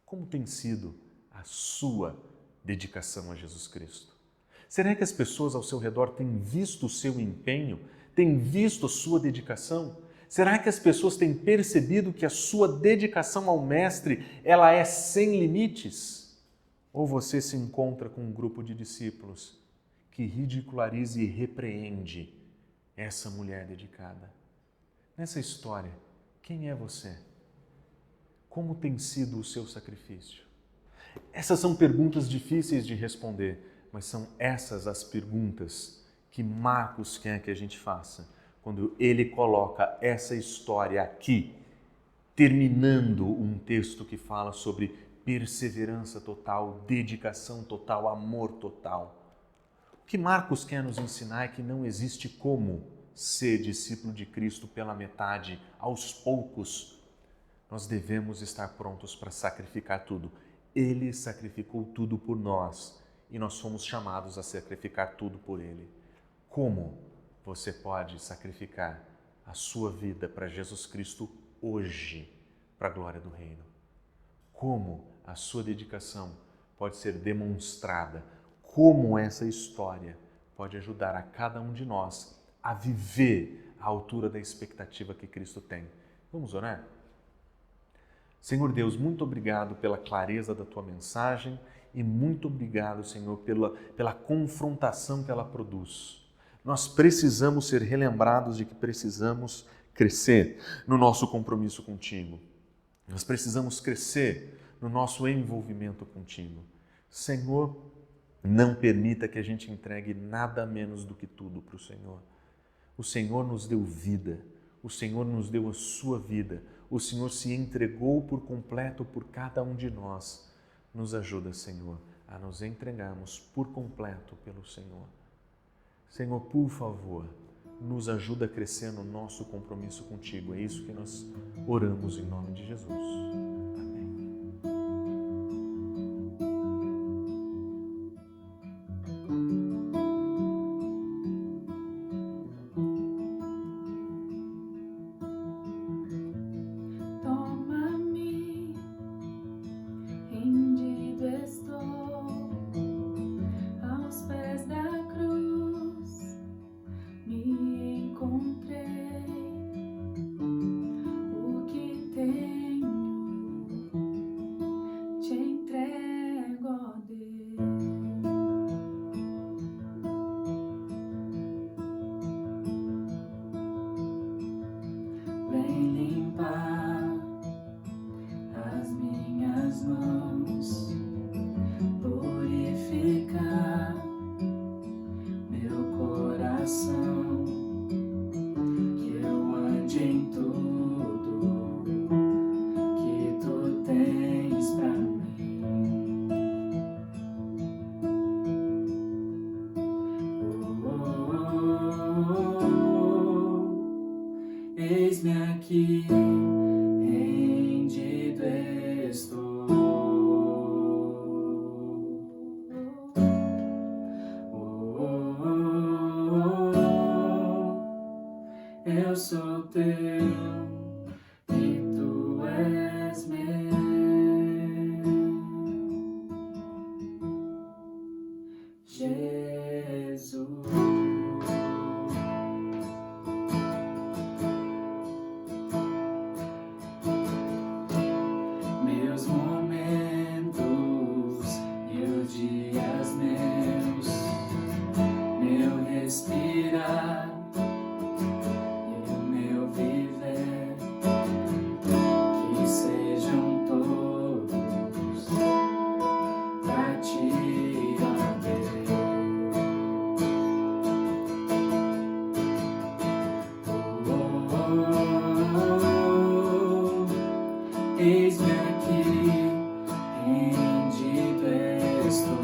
[SPEAKER 10] Como tem sido a sua dedicação a Jesus Cristo? Será que as pessoas ao seu redor têm visto o seu empenho, têm visto a sua dedicação? Será que as pessoas têm percebido que a sua dedicação ao Mestre, ela é sem limites? Ou você se encontra com um grupo de discípulos que ridiculariza e repreende essa mulher dedicada? Nessa história, quem é você? Como tem sido o seu sacrifício? Essas são perguntas difíceis de responder, mas são essas as perguntas que Marcos quer que a gente faça quando ele coloca essa história aqui, terminando um texto que fala sobre perseverança total, dedicação total, amor total. O que Marcos quer nos ensinar é que não existe como ser discípulo de Cristo pela metade, aos poucos, nós devemos estar prontos para sacrificar tudo. Ele sacrificou tudo por nós e nós somos chamados a sacrificar tudo por Ele. Como você pode sacrificar a sua vida para Jesus Cristo hoje, para a glória do Reino? Como a sua dedicação pode ser demonstrada? Como essa história pode ajudar a cada um de nós a viver à altura da expectativa que Cristo tem? Vamos orar? Senhor Deus, muito obrigado pela clareza da Tua mensagem e muito obrigado, Senhor, pela confrontação que ela produz. Nós precisamos ser relembrados de que precisamos crescer no nosso compromisso contigo. Nós precisamos crescer no nosso envolvimento contigo. Senhor, não permita que a gente entregue nada menos do que tudo para o Senhor. O Senhor nos deu vida, o Senhor nos deu a sua vida, o Senhor se entregou por completo por cada um de nós. Nos ajuda, Senhor, a nos entregarmos por completo pelo Senhor. Senhor, por favor, nos ajuda a crescer no nosso compromisso contigo. É isso que nós oramos em nome de Jesus. Amém.
[SPEAKER 9] Toma-me, rendido estou aos pés da cruz, me encontrei. O que tenho te entrego, ó Deus. Vem limpar as minhas mãos, purificar meu coração, que eu ande em tudo que tu tens pra mim. Eis-me aqui, rendido estou. Eu sou teu e tu és meu. Jesus. Meus momentos e os dias meus, meu respirar e o meu viver, que sejam todos pra ti, ó Deus. Eis-me aqui, rendido estou.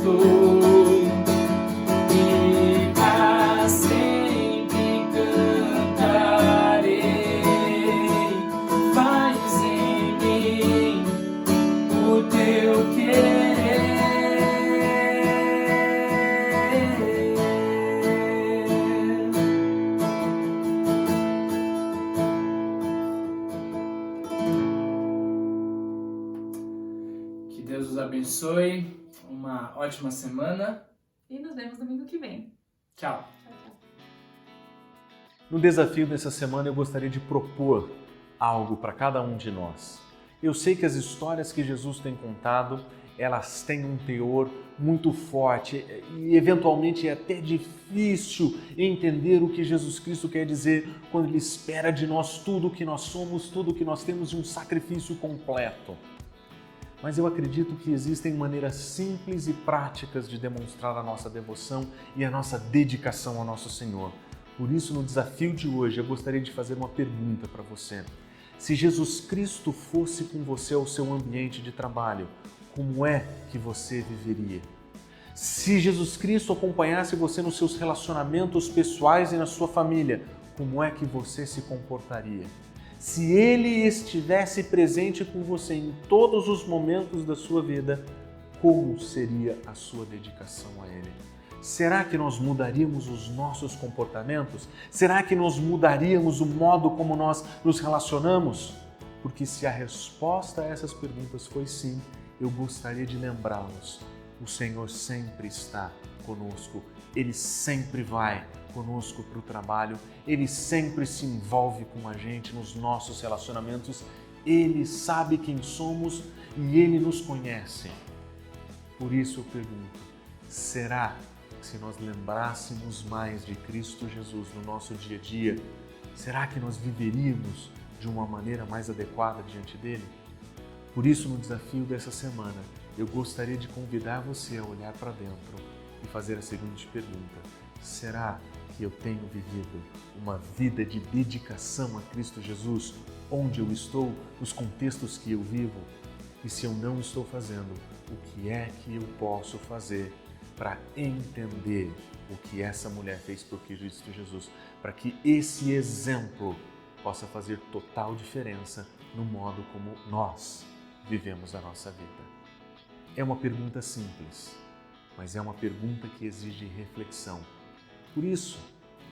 [SPEAKER 8] conosco. E para sempre cantarei. Faz em mim o teu querer. Que Deus os abençoe, uma ótima semana.
[SPEAKER 9] E nos vemos domingo que vem.
[SPEAKER 8] Tchau.
[SPEAKER 10] No desafio dessa semana eu gostaria de propor algo para cada um de nós. Eu sei que as histórias que Jesus tem contado, elas têm um teor muito forte e eventualmente é até difícil entender o que Jesus Cristo quer dizer quando Ele espera de nós tudo o que nós somos, tudo o que nós temos e um sacrifício completo. Mas eu acredito que existem maneiras simples e práticas de demonstrar a nossa devoção e a nossa dedicação ao nosso Senhor. Por isso, no desafio de hoje, eu gostaria de fazer uma pergunta para você. Se Jesus Cristo fosse com você ao seu ambiente de trabalho, como é que você viveria? Se Jesus Cristo acompanhasse você nos seus relacionamentos pessoais e na sua família, como é que você se comportaria? Se Ele estivesse presente com você em todos os momentos da sua vida, como seria a sua dedicação a Ele? Será que nós mudaríamos os nossos comportamentos? Será que nós mudaríamos o modo como nós nos relacionamos? Porque se a resposta a essas perguntas foi sim, eu gostaria de lembrá-los. O Senhor sempre está conosco, Ele sempre vai conosco para o trabalho, Ele sempre se envolve com a gente nos nossos relacionamentos, Ele sabe quem somos e Ele nos conhece. Por isso eu pergunto, será que se nós lembrássemos mais de Cristo Jesus no nosso dia a dia, será que nós viveríamos de uma maneira mais adequada diante dEle? Por isso, no desafio dessa semana, eu gostaria de convidar você a olhar para dentro e fazer a seguinte pergunta: será que eu tenho vivido uma vida de dedicação a Cristo Jesus, onde eu estou, nos contextos que eu vivo? E se eu não estou fazendo, o que é que eu posso fazer para entender o que essa mulher fez por Cristo Jesus, para que esse exemplo possa fazer total diferença no modo como nós vivemos a nossa vida? É uma pergunta simples, mas é uma pergunta que exige reflexão. Por isso,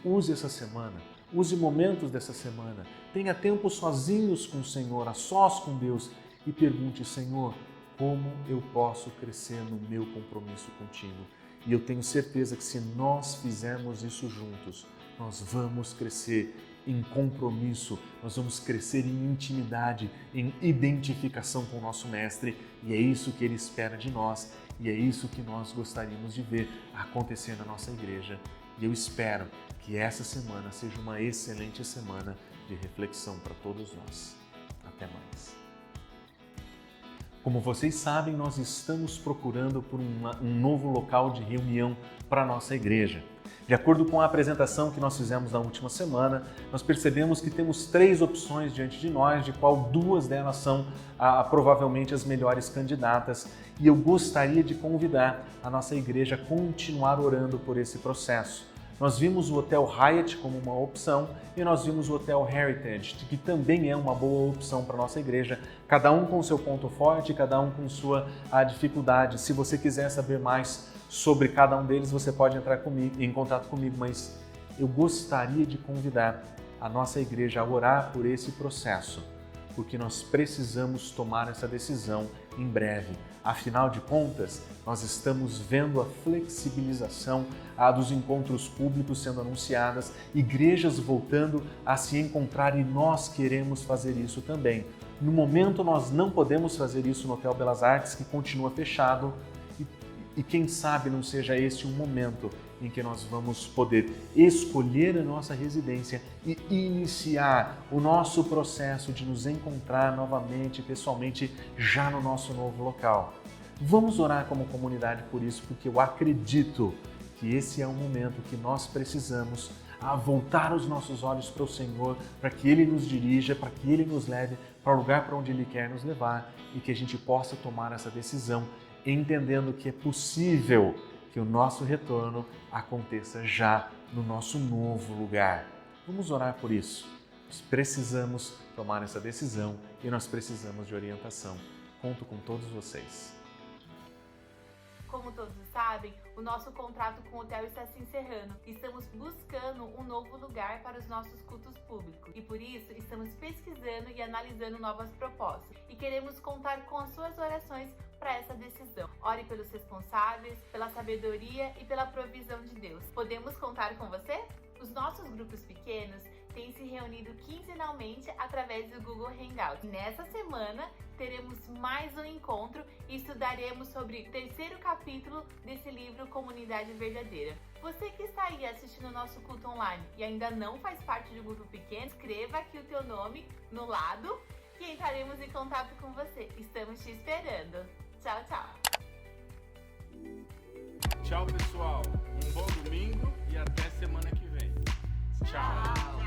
[SPEAKER 10] use essa semana, use momentos dessa semana, tenha tempo sozinhos com o Senhor, a sós com Deus e pergunte: Senhor, como eu posso crescer no meu compromisso contigo? E eu tenho certeza que se nós fizermos isso juntos, nós vamos crescer em compromisso, nós vamos crescer em intimidade, em identificação com o nosso Mestre, e é isso que Ele espera de nós, e é isso que nós gostaríamos de ver acontecer na nossa igreja. E eu espero que essa semana seja uma excelente semana de reflexão para todos nós. Até mais. Como vocês sabem, nós estamos procurando por um novo local de reunião para a nossa igreja. De acordo com a apresentação que nós fizemos na última semana, nós percebemos que temos 3 opções diante de nós, de qual 2 delas são provavelmente as melhores candidatas, e eu gostaria de convidar a nossa igreja a continuar orando por esse processo. Nós vimos o Hotel Hyatt como uma opção e nós vimos o Hotel Heritage, que também é uma boa opção para a nossa igreja, cada um com o seu ponto forte, cada um com sua dificuldade. Se você quiser saber mais sobre cada um deles, você pode entrar em contato comigo, mas eu gostaria de convidar a nossa igreja a orar por esse processo, porque nós precisamos tomar essa decisão em breve. Afinal de contas, nós estamos vendo a flexibilização dos encontros públicos sendo anunciadas, igrejas voltando a se encontrar e nós queremos fazer isso também. No momento, nós não podemos fazer isso no Hotel Belas Artes, que continua fechado, e quem sabe não seja esse um momento em que nós vamos poder escolher a nossa residência e iniciar o nosso processo de nos encontrar novamente, pessoalmente, já no nosso novo local. Vamos orar como comunidade por isso, porque eu acredito que esse é o momento que nós precisamos voltar os nossos olhos para o Senhor, para que Ele nos dirija, para que Ele nos leve para o lugar para onde Ele quer nos levar e que a gente possa tomar essa decisão entendendo que é possível que o nosso retorno aconteça já no nosso novo lugar. Vamos orar por isso. Nós precisamos tomar essa decisão e nós precisamos de orientação. Conto com todos vocês.
[SPEAKER 11] Como todos sabem, o nosso contrato com o hotel está se encerrando. Estamos buscando um novo lugar para os nossos cultos públicos e por isso estamos pesquisando e analisando novas propostas e queremos contar com as suas orações para essa decisão. Ore pelos responsáveis, pela sabedoria e pela provisão de Deus. Podemos contar com você? Os nossos grupos pequenos têm se reunido quinzenalmente através do Google Hangout. Nessa semana teremos mais um encontro e estudaremos sobre o 3º capítulo desse livro Comunidade Verdadeira. Você que está aí assistindo o nosso culto online e ainda não faz parte do grupo pequeno, escreva aqui o teu nome no lado que entraremos em contato com você. Estamos te esperando. Tchau, tchau!
[SPEAKER 12] Tchau, pessoal. Um bom domingo e até semana que vem. Tchau.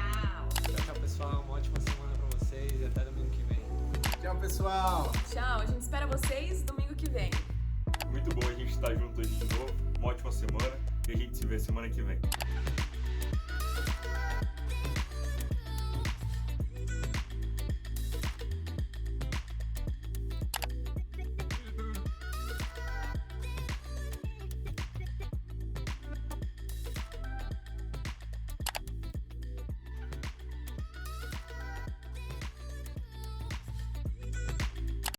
[SPEAKER 13] Tchau, pessoal. Uma ótima semana pra vocês e até domingo que vem.
[SPEAKER 3] Tchau, pessoal.
[SPEAKER 14] Tchau, a gente espera vocês domingo que vem.
[SPEAKER 12] Muito bom a gente estar junto hoje de novo. Uma ótima semana e a gente se vê semana que vem.